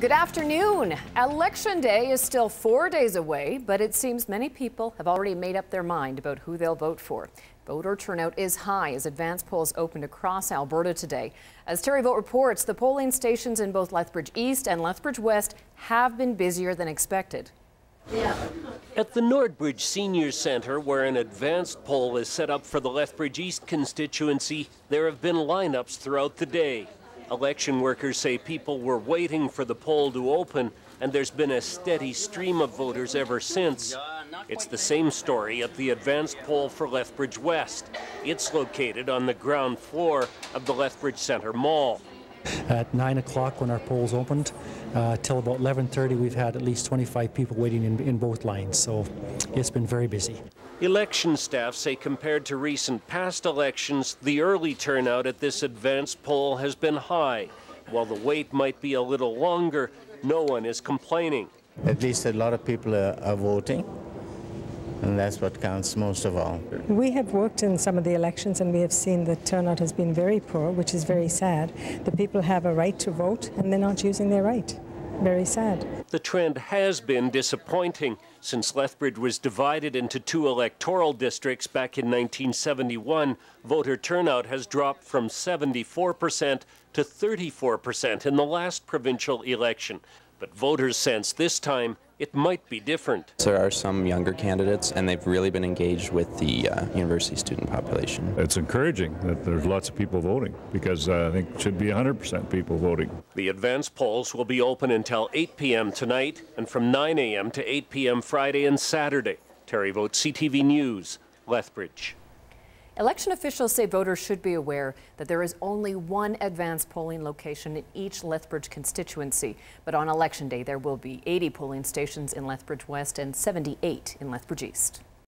Good afternoon. Election Day is still 4 days away, but it seems many people have already made up their mind about who they'll vote for. Voter turnout is high as advance polls opened across Alberta today. As Terry Vote reports, the polling stations in both Lethbridge East and Lethbridge West have been busier than expected. At the Lethbridge Senior Centre, where an advanced poll is set up for the Lethbridge East constituency, there have been lineups throughout the day. Election workers say people were waiting for the poll to open, and there's been a steady stream of voters ever since. It's the same story at the advanced poll for Lethbridge West. It's located on the ground floor of the Lethbridge Centre Mall. At 9 o'clock when our polls opened, till about 11:30, we've had at least 25 people waiting in both lines, so it's been very busy. Election staff say compared to recent past elections, the early turnout at this advanced poll has been high. While the wait might be a little longer, no one is complaining. At least a lot of people are voting, and that's what counts most of all. We have worked in some of the elections and we have seen the turnout has been very poor, which is very sad. The people have a right to vote and they're not using their right. Very sad. The trend has been disappointing. Since Lethbridge was divided into two electoral districts back in 1971, voter turnout has dropped from 74% to 34% in the last provincial election. But voters sense this time it might be different. There are some younger candidates, and they've really been engaged with the university student population. It's encouraging that there's lots of people voting, because I think it should be 100% people voting. The advance polls will be open until 8 p.m. tonight and from 9 a.m. to 8 p.m. Friday and Saturday. Terry Vote, CTV News, Lethbridge. Election officials say voters should be aware that there is only one advanced polling location in each Lethbridge constituency. But on Election Day, there will be 80 polling stations in Lethbridge West and 78 in Lethbridge East.